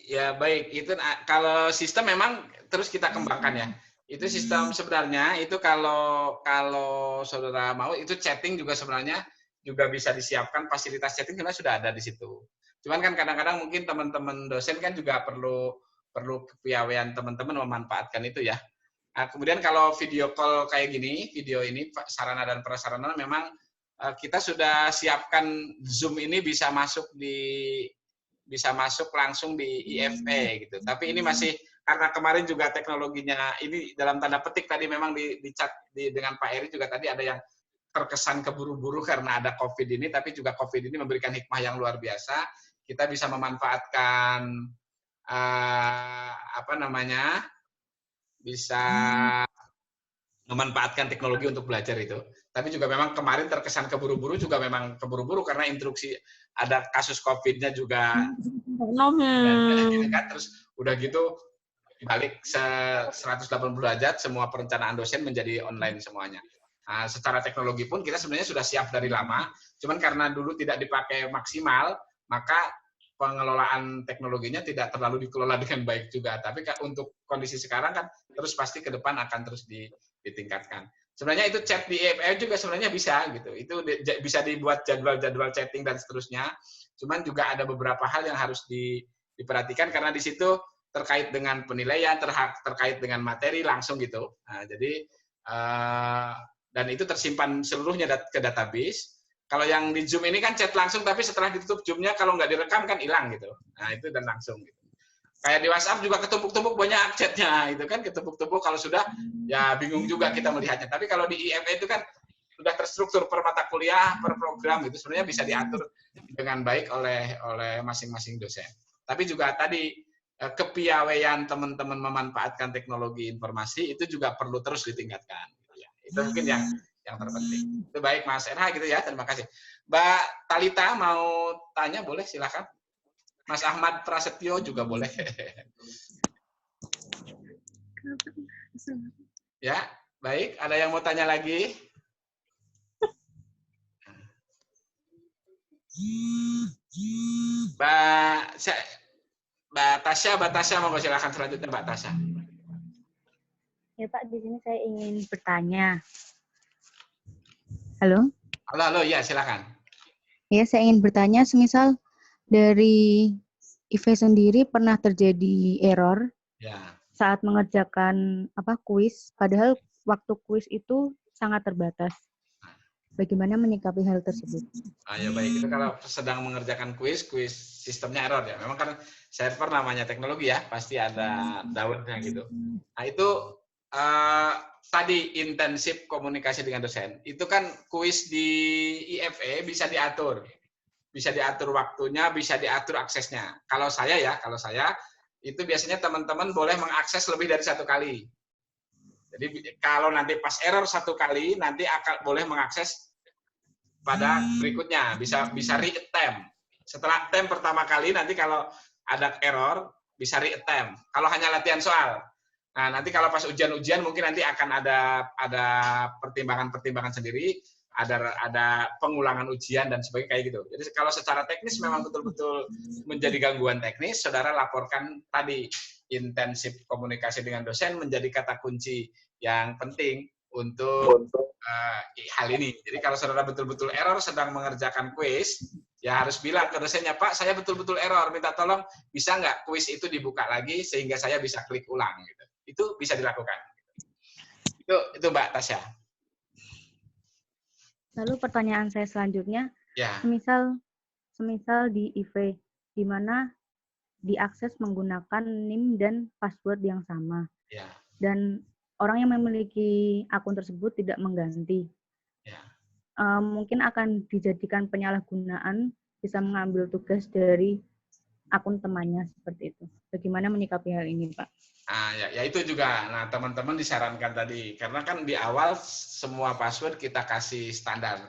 Speaker 1: Ya baik, itu kalau sistem memang terus kita kembangkan ya. Itu sistem sebenarnya itu kalau saudara mau itu chatting juga sebenarnya juga bisa disiapkan, fasilitas chatting sebenarnya sudah ada di situ. Cuman kan kadang-kadang mungkin teman-teman dosen kan juga perlu kepiawaian teman-teman memanfaatkan itu ya. Nah, kemudian kalau video call kayak gini, video ini sarana dan prasarana memang kita sudah siapkan Zoom ini bisa masuk langsung di IFE gitu. Tapi ini masih karena kemarin juga teknologinya ini dalam tanda petik tadi memang di chat dengan Pak Eri juga tadi ada yang terkesan keburu-buru karena ada COVID ini, tapi juga COVID ini memberikan hikmah yang luar biasa. Kita bisa memanfaatkan bisa memanfaatkan teknologi untuk belajar itu. Tapi juga memang kemarin terkesan keburu-buru juga memang keburu-buru karena instruksi ada kasus COVID-nya juga. Terus udah gitu balik 180 derajat, semua perencanaan dosen menjadi online semuanya. Nah, secara teknologi pun kita sebenarnya sudah siap dari lama, cuman karena dulu tidak dipakai maksimal, maka pengelolaan teknologinya tidak terlalu dikelola dengan baik juga. Tapi untuk kondisi sekarang kan terus pasti ke depan akan terus ditingkatkan. Sebenarnya itu chat di EFF juga sebenarnya bisa gitu. Itu bisa dibuat jadwal-jadwal chatting dan seterusnya. Cuman juga ada beberapa hal yang harus diperhatikan karena di situ terkait dengan penilaian, terkait dengan materi langsung gitu. Nah, jadi dan itu tersimpan seluruhnya ke database. Kalau yang di Zoom ini kan chat langsung, tapi setelah ditutup Zoom-nya kalau nggak direkam kan hilang gitu. Nah, itu dan langsung gitu. Kayak di WhatsApp juga ketumpuk-tumpuk banyak chatnya, itu kan ketumpuk-tumpuk kalau sudah ya bingung juga kita melihatnya. Tapi kalau di IFE itu kan sudah terstruktur per mata kuliah, per program itu sebenarnya bisa diatur dengan baik oleh masing-masing dosen. Tapi juga tadi kepiawaian teman-teman memanfaatkan teknologi informasi itu juga perlu terus ditingkatkan. Itu mungkin yang terpenting. Itu baik Mas RH gitu ya, terima kasih. Mbak Talita mau tanya boleh silakan. Mas Ahmad Prasetyo juga boleh. Ya, baik. Ada yang mau tanya lagi? Mbak Tasya, mau silakan selanjutnya Mbak Tasya.
Speaker 3: Ya Pak, di sini saya ingin bertanya. Halo?
Speaker 1: Halo, ya silakan.
Speaker 3: Ya, saya ingin bertanya, semisal dari IFE sendiri pernah terjadi error
Speaker 1: Ya.
Speaker 3: saat mengerjakan kuis, padahal waktu kuis itu sangat terbatas. Bagaimana menyikapi hal tersebut?
Speaker 1: Ya baik, itu kalau sedang mengerjakan kuis sistemnya error ya. Memang kan server namanya teknologi ya, pasti ada down-nya gitu. Nah itu tadi intensif komunikasi dengan dosen. Itu kan kuis di IFE bisa diatur waktunya, bisa diatur aksesnya. Kalau saya itu biasanya teman-teman boleh mengakses lebih dari satu kali. Jadi kalau nanti pas error satu kali, nanti akan boleh mengakses pada berikutnya, bisa re-attempt. Setelah attempt pertama kali, nanti kalau ada error, bisa re-attempt. Kalau hanya latihan soal. Nah, nanti kalau pas ujian-ujian mungkin nanti akan ada pertimbangan-pertimbangan sendiri, ada pengulangan ujian dan sebagainya kayak gitu. Jadi kalau secara teknis memang betul-betul menjadi gangguan teknis, saudara laporkan tadi intensif komunikasi dengan dosen menjadi kata kunci yang penting untuk hal ini. Jadi kalau saudara betul-betul error sedang mengerjakan kuis, ya harus bilang ke dosennya, Pak, saya betul-betul error, minta tolong bisa nggak kuis itu dibuka lagi sehingga saya bisa klik ulang. Gitu. Itu bisa dilakukan. Itu Mbak Tasya.
Speaker 3: Lalu pertanyaan saya selanjutnya,
Speaker 1: Ya.
Speaker 3: semisal di IFE, di mana diakses menggunakan NIM dan password yang sama.
Speaker 1: Ya.
Speaker 3: Dan orang yang memiliki akun tersebut tidak mengganti.
Speaker 1: Ya.
Speaker 3: Mungkin akan dijadikan penyalahgunaan, bisa mengambil tugas dari akun temannya seperti itu. Bagaimana menyikapi hal ini, Pak?
Speaker 1: Ya itu juga. Nah, teman-teman disarankan tadi, karena kan di awal semua password kita kasih standar.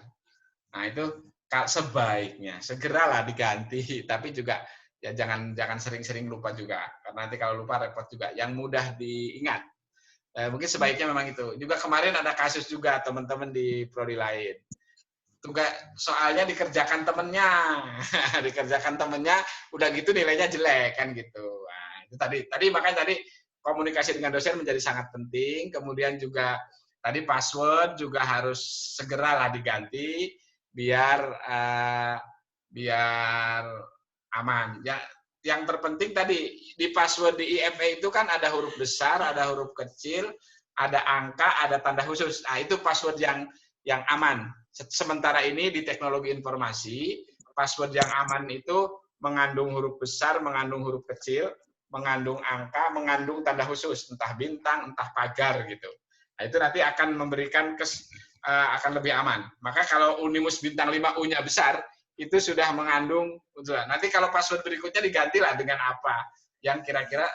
Speaker 1: Nah, itu sebaiknya segeralah diganti, tapi juga ya jangan sering-sering lupa juga, karena nanti kalau lupa repot juga. Yang mudah diingat. Mungkin sebaiknya memang itu. Juga kemarin ada kasus juga teman-teman di prodi lain. Juga soalnya dikerjakan temennya, udah gitu nilainya jelek kan gitu. Nah, itu tadi makanya tadi komunikasi dengan dosen menjadi sangat penting. Kemudian juga tadi password juga harus segeralah diganti biar aman. Ya, yang terpenting tadi di password di IFE itu kan ada huruf besar, ada huruf kecil, ada angka, ada tanda khusus. Nah, itu password yang aman. Sementara ini di teknologi informasi, password yang aman itu mengandung huruf besar, mengandung huruf kecil, mengandung angka, mengandung tanda khusus, entah bintang, entah pagar gitu. Nah, itu nanti akan memberikan akan lebih aman. Maka kalau Unimus bintang 5 U-nya besar, itu sudah mengandung. Nanti kalau password berikutnya digantilah dengan apa yang kira-kira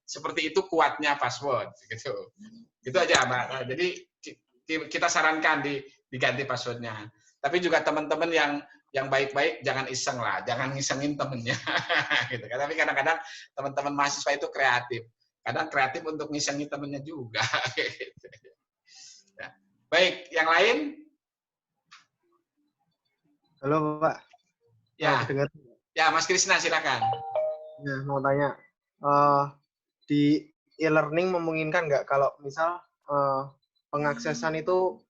Speaker 1: seperti itu kuatnya password gitu. Itu aja, Mbak. Jadi kita sarankan diganti passwordnya. Tapi juga teman-teman yang baik-baik jangan iseng lah, jangan ngisengin temennya. Gitu. Tapi kadang-kadang teman-teman mahasiswa itu kreatif. Kadang kreatif untuk ngisengin temennya juga. Ya. Baik, yang lain?
Speaker 2: Halo Pak.
Speaker 1: Ya.
Speaker 2: Dengar.
Speaker 1: Ya, Mas Krisna silakan.
Speaker 2: Ya, mau tanya. Di e-learning memungkinkan nggak kalau misal pengaksesan itu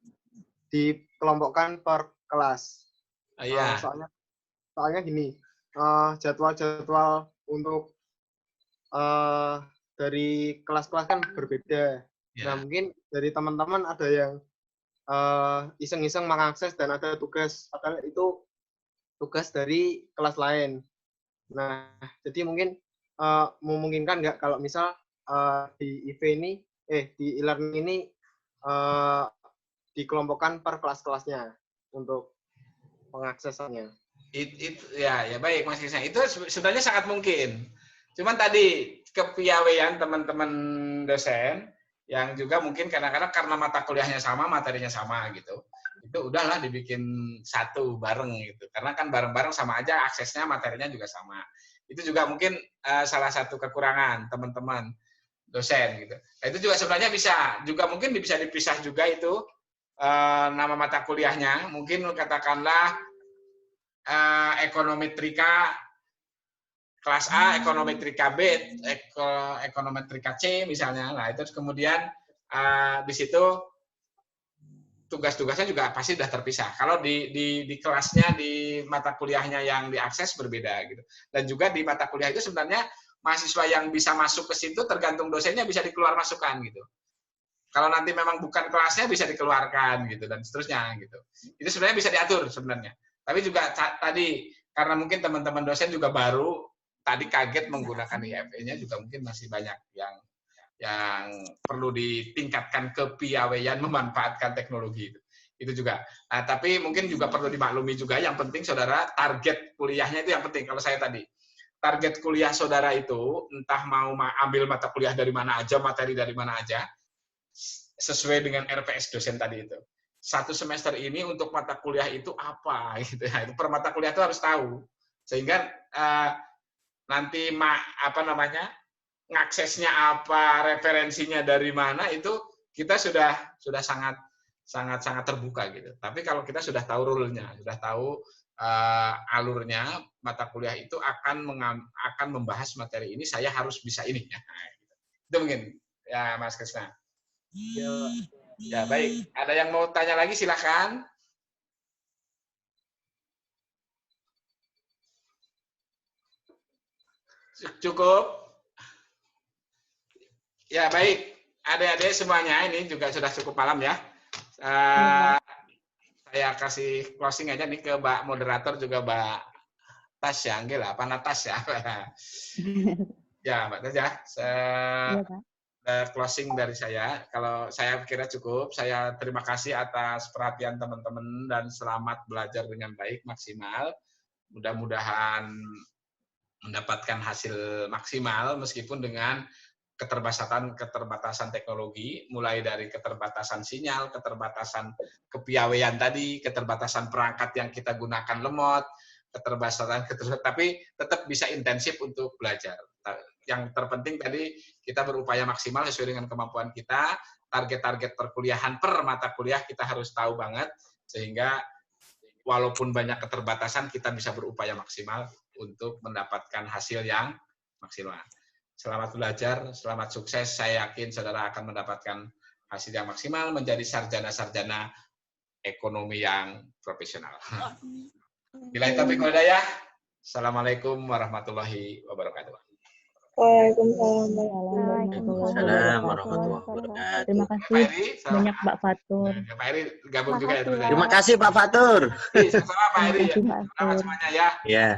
Speaker 2: dikelompokkan per kelas?
Speaker 1: Iya.
Speaker 2: Soalnya gini, jadwal-jadwal untuk dari kelas-kelas kan berbeda.
Speaker 1: Ya.
Speaker 2: Nah, mungkin dari teman-teman ada yang iseng-iseng mengakses dan ada tugas, padahal itu tugas dari kelas lain. Nah, jadi mungkin memungkinkan nggak kalau misal di EV ini, di e-learning ini dikelompokkan per kelas-kelasnya untuk pengaksesannya.
Speaker 1: Ya baik Mas Krisna. Itu sebenarnya sangat mungkin. Cuman tadi kepiawaian teman-teman dosen yang juga mungkin kadang-kadang karena mata kuliahnya sama, materinya sama gitu. Itu udahlah dibikin satu bareng gitu. Karena kan bareng-bareng sama aja aksesnya, materinya juga sama. Itu juga mungkin salah satu kekurangan teman-teman dosen gitu. Nah, itu juga sebenarnya bisa juga mungkin bisa dipisah juga itu nama mata kuliahnya. Mungkin katakanlah ekonometrika kelas A, ekonometrika B, ekonometrika C misalnya. Nah, itu kemudian di situ tugas-tugasnya juga pasti sudah terpisah. Kalau di kelasnya, di mata kuliahnya yang diakses berbeda gitu. Dan juga di mata kuliah itu sebenarnya mahasiswa yang bisa masuk ke situ tergantung dosennya bisa dikeluar masukkan gitu. Kalau nanti memang bukan kelasnya bisa dikeluarkan gitu dan seterusnya gitu. Itu sebenarnya bisa diatur sebenarnya. Tapi juga tadi karena mungkin teman-teman dosen juga baru tadi kaget menggunakan IFE-nya juga mungkin masih banyak yang perlu ditingkatkan kepiawaian memanfaatkan teknologi itu. Itu juga. Nah, tapi mungkin juga perlu dimaklumi juga yang penting saudara target kuliahnya itu yang penting. Kalau saya tadi target kuliah saudara itu entah mau ambil mata kuliah dari mana aja, materi dari mana aja sesuai dengan RPS dosen tadi itu. Satu semester ini untuk mata kuliah itu apa gitu ya. Itu per mata kuliah itu harus tahu. Sehingga nanti ngaksesnya apa, referensinya dari mana itu kita sudah sangat terbuka gitu. Tapi kalau kita sudah tahu rule-nya, sudah tahu alurnya, mata kuliah itu akan membahas materi ini, saya harus bisa ini. Nah, gitu. Itu mungkin ya Mas Krisna. Ya baik, ada yang mau tanya lagi silakan. Cukup? Ya baik, adik-adik semuanya ini juga sudah cukup malam ya. Saya kasih closing aja nih ke Mbak Moderator juga Mbak Tasya, enggak lah, apa Natasya. Ya Mbak Tasya, closing dari saya. Kalau saya kira cukup, saya terima kasih atas perhatian teman-teman dan selamat belajar dengan baik, maksimal. Mudah-mudahan mendapatkan hasil maksimal meskipun dengan keterbatasan teknologi, mulai dari keterbatasan sinyal, keterbatasan kepiawaian tadi, keterbatasan perangkat yang kita gunakan lemot, tapi tetap bisa intensif untuk belajar. Yang terpenting tadi kita berupaya maksimal sesuai dengan kemampuan kita, target-target perkuliahan per mata kuliah kita harus tahu banget, sehingga walaupun banyak keterbatasan kita bisa berupaya maksimal untuk mendapatkan hasil yang maksimal. Selamat belajar, selamat sukses. Saya yakin saudara akan mendapatkan hasil yang maksimal, menjadi sarjana-sarjana ekonomi yang profesional. Billahi taufiq wal hidayah. Assalamualaikum warahmatullahi wabarakatuh.
Speaker 6: Waalaikumsalam warahmatullahi wabarakatuh.
Speaker 3: Terima kasih banyak Pak Fatur.
Speaker 1: Pak Eri gabung juga ya.
Speaker 6: Terima kasih Pak Fatur.
Speaker 1: Sama-sama Pak Eri.
Speaker 3: Terima kasih, Pak
Speaker 1: Selamat
Speaker 3: Fatur.
Speaker 1: semuanya ya.
Speaker 6: Ya.